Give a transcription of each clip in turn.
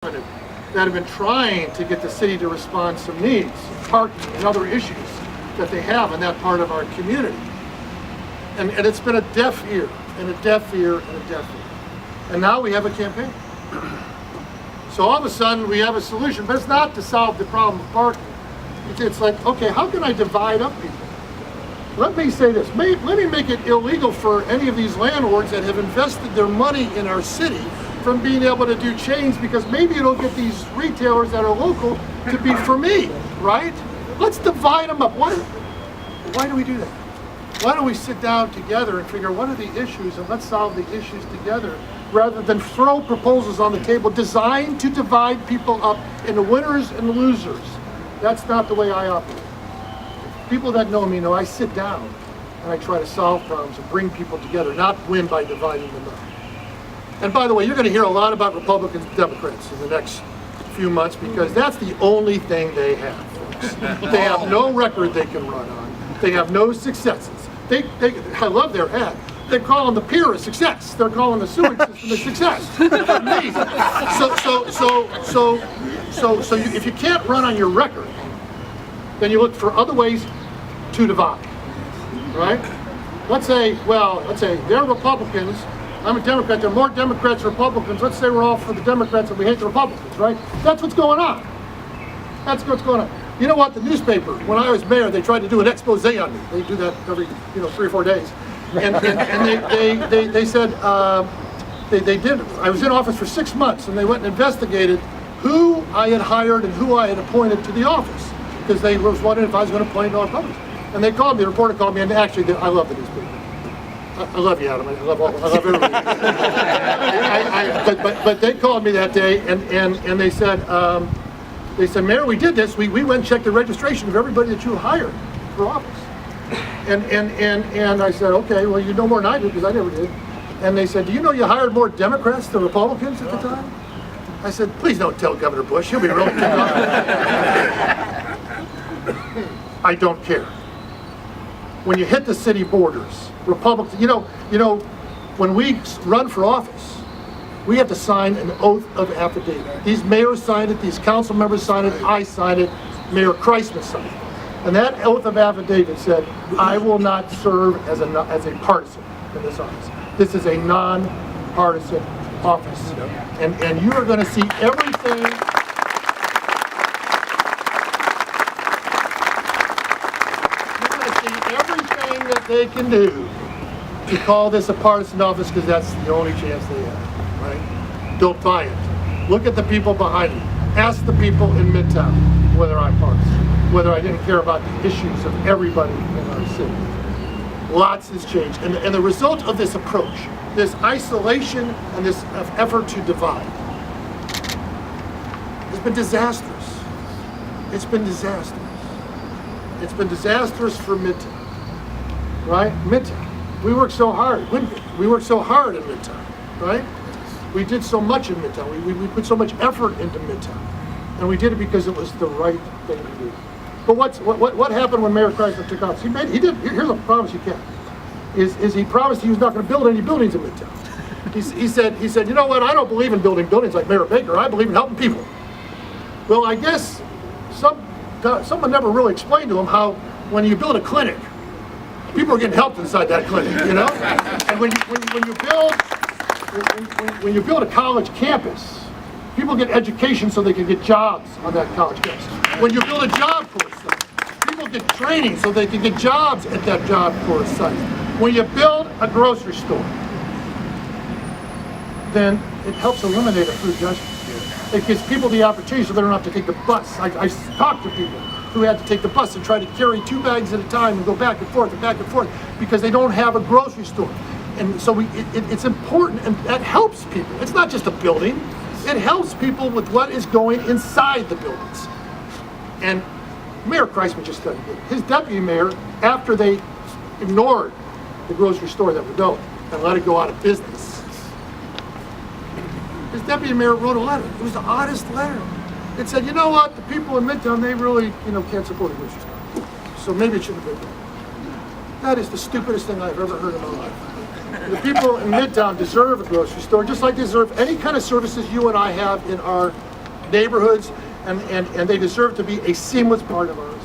that have been trying to get the city to respond to some needs, parking and other issues that they have in that part of our community. And it's been a deaf ear, and a deaf ear, and a deaf ear. And now we have a campaign. So all of a sudden we have a solution, but it's not to solve the problem of parking. It's like, okay, how can I divide up people? Let me say this, let me make it illegal for any of these landlords that have invested their money in our city from being able to do chains, because maybe it'll get these retailers that are local to be for me, right? Let's divide them up. Why do we do that? Why don't we sit down together and figure what are the issues, and let's solve the issues together, rather than throw proposals on the table designed to divide people up into winners and losers. That's not the way I operate. People that know me know I sit down and I try to solve problems and bring people together, not win by dividing them up. And by the way, you're going to hear a lot about Republicans and Democrats in the next few months, because that's the only thing they have, folks. They have no record they can run on. They have no successes. I love their ad. They're calling the pier a success. They're calling the sewage system a success. It's amazing. So if you can't run on your record, then you look for other ways to divide, right? Let's say they're Republicans, I'm a Democrat, there are more Democrats than Republicans. Let's say we're all for the Democrats and we hate the Republicans, right? That's what's going on. That's what's going on. You know what, the newspaper, when I was mayor, they tried to do an expose on me. They do that every 3 or 4 days. And they said, they did, I was in office for 6 months, and they went and investigated who I had hired and who I had appointed to the office, because they was wondering if I was going to appoint Republicans. And they called me, the reporter called me, and actually, I love the newspaper. I love you, Adam. I love everybody. But they called me that day, and they said, Mayor, we did this. We went and checked the registration of everybody that you hired for office. And I said, okay, well, you know more than I do, because I never did. And they said, do you know you hired more Democrats than Republicans at the time? I said, please don't tell Governor Bush. He'll be really kicked off. I don't care. When you hit the city borders, Republicans, you know, when we run for office, we have to sign an oath of affidavit. These mayors signed it, these council members signed it, I signed it, Mayor Kreisman signed it. And that oath of affidavit said, I will not serve as a partisan in this office. This is a non-partisan office. And you are going to see everything. You're going to see everything that they can do to call this a partisan office, because that's the only chance they have, right? Don't buy it. Look at the people behind me. Ask the people in Midtown whether I'm partisan, whether I didn't care about the issues of everybody in our city. Lots has changed. And the result of this approach, this isolation and this effort to divide, has been disastrous. It's been disastrous. It's been disastrous for Midtown, right? Midtown. We worked so hard. We worked so hard in Midtown, right? We did so much in Midtown. We put so much effort into Midtown. And we did it because it was the right thing to do. But what happened when Mayor Kreisman took office? Here's a promise you kept. Is he promised he was not going to build any buildings in Midtown. He said, you know what, I don't believe in building buildings like Mayor Baker. I believe in helping people. Well, I guess someone never really explained to him how when you build a clinic, people are getting helped inside that clinic, you know? And when you build a college campus, people get education so they can get jobs on that college campus. When you build a job corps site, people get training so they can get jobs at that job corps site. When you build a grocery store, then it helps eliminate a food justice. It gives people the opportunity so they don't have to take the bus. I talked to people who had to take the bus and try to carry 2 bags at a time and go back and forth because they don't have a grocery store. And so it's important, and that helps people. It's not just a building. It helps people with what is going inside the buildings. And Mayor Kreisman just doesn't do it. His deputy mayor, after they ignored the grocery store that we built and let it go out of business, his deputy mayor wrote a letter. It was the oddest letter. It said, you know what, the people in Midtown, they really, can't support a grocery store. So maybe it shouldn't have been done. That is the stupidest thing I've ever heard in my life. The people in Midtown deserve a grocery store, just like they deserve any kind of services you and I have in our neighborhoods, and they deserve to be a seamless part of our city.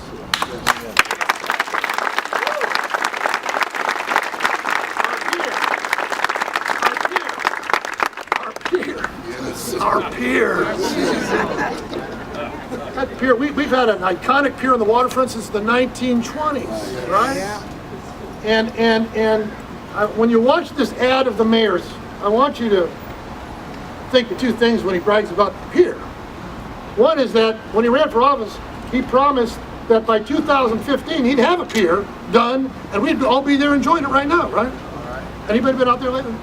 Our pier. That pier, we've had an iconic pier on the waterfront since the 1920s, right? And when you watch this ad of the mayor's, I want you to think of two things when he brags about the pier. One is that when he ran for office, he promised that by 2015 he'd have a pier done, and we'd all be there enjoying it right now, right? Anybody been out there lately?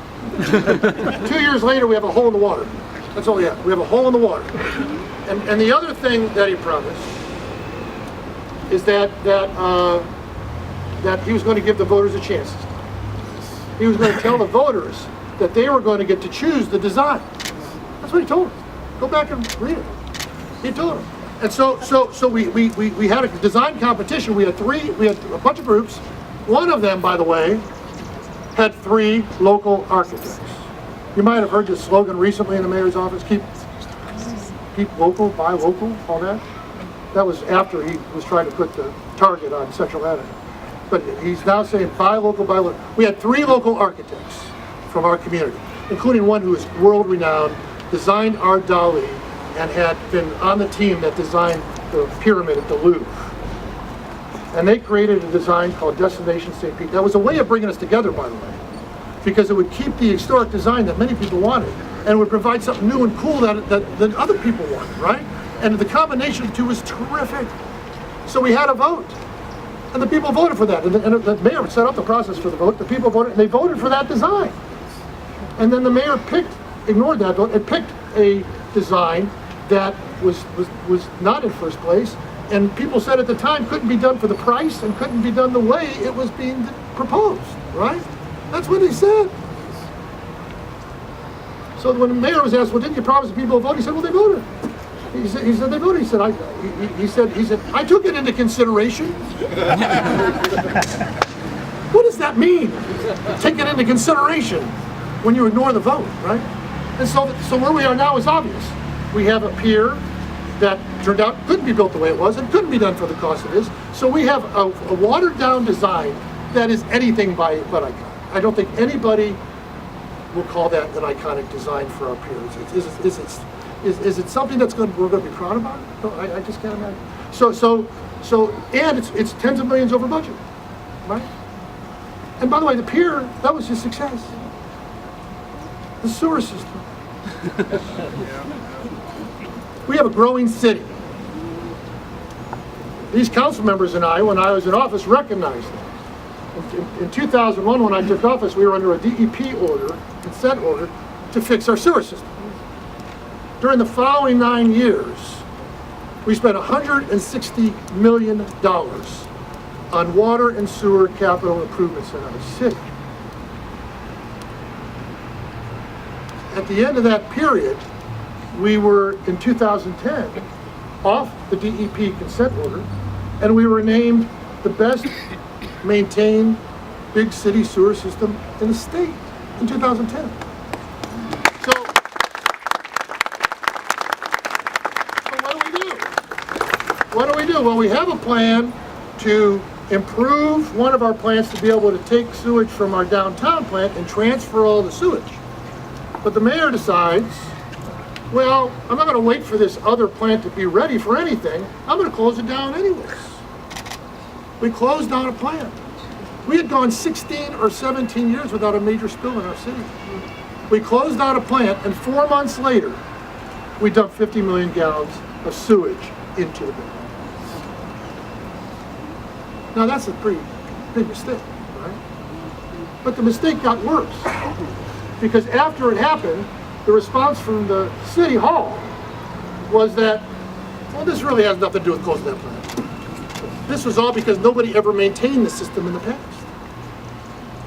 2 years later, we have a hole in the water. That's all we have. We have a hole in the water. And the other thing that he promised is that he was going to give the voters a chance. He was going to tell the voters that they were going to get to choose the design. That's what he told them. Go back and read it. He told them. And so we had a design competition. We had a bunch of groups. One of them, by the way, had 3 local architects. You might have heard this slogan recently in the mayor's office, keep local, buy local, all that. That was after he was trying to put the target on Central Avenue. But he's now saying buy local, buy local. We had 3 local architects from our community, including one who is world-renowned, designed Art Dali, and had been on the team that designed the pyramid at the Louvre. And they created a design called Destination St. Pete. That was a way of bringing us together, by the way, because it would keep the historic design that many people wanted, and would provide something new and cool that other people wanted, right? And the combination of the two was terrific. So we had a vote, and the people voted for that. And the mayor set up the process for the vote. The people voted, and they voted for that design. And then the mayor ignored that vote, and picked a design that was not in first place. And people said at the time couldn't be done for the price and couldn't be done the way it was being proposed, right? That's what they said. So when the mayor was asked, well, didn't you promise the people to vote? He said, well, they voted. He said they voted. He said, I took it into consideration. What does that mean? Take it into consideration when you ignore the vote, right? And so where we are now is obvious. We have a pier that turned out couldn't be built the way it was and couldn't be done for the cost it is. So we have a watered down design that is anything but iconic. I don't think anybody will call that an iconic design for our piers. Is it something we're going to be proud about? No, I just can't imagine. And it's tens of millions over budget, right? And by the way, the pier, that was his success. The sewer system. We have a growing city. These council members and I, when I was in office, recognized that. In 2001, when I took office, we were under a DEP order, consent order, to fix our sewer system. During the following 9 years, we spent $160 million on water and sewer capital improvements in our city. At the end of that period, we were, in 2010, off the DEP consent order, and we were named the best maintained big city sewer system in the state in 2010. So what do we do? Well, we have a plan to improve one of our plants to be able to take sewage from our downtown plant and transfer all the sewage. But the mayor decides, well, I'm not going to wait for this other plant to be ready for anything. I'm going to close it down anyways. We closed down a plant. We had gone 16 or 17 years without a major spill in our city. We closed down a plant, and 4 months later, we dumped 50 million gallons of sewage into the bay. Now that's a pretty big mistake, right? But the mistake got worse, because after it happened, the response from the city hall was that, well, this really has nothing to do with closing that plant. This was all because nobody ever maintained the system in the past.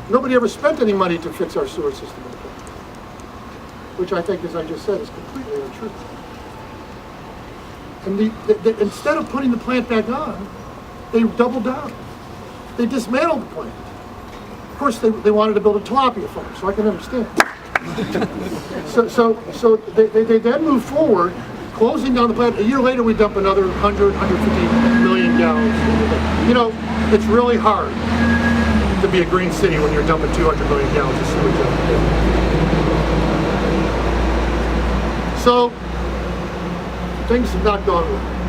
Nobody ever spent any money to fix our sewer system in the past, which I think, as I just said, is completely untrue. And instead of putting the plant back on, they doubled down. They dismantled the plant. Of course, they wanted to build a tilapia farm, so I can understand. So they then moved forward closing down the plant. A year later, we dump another 100, 150 million gallons. You know, it's really hard to be a green city when you're dumping 200 million gallons of sewage every day. So, things have not gone well.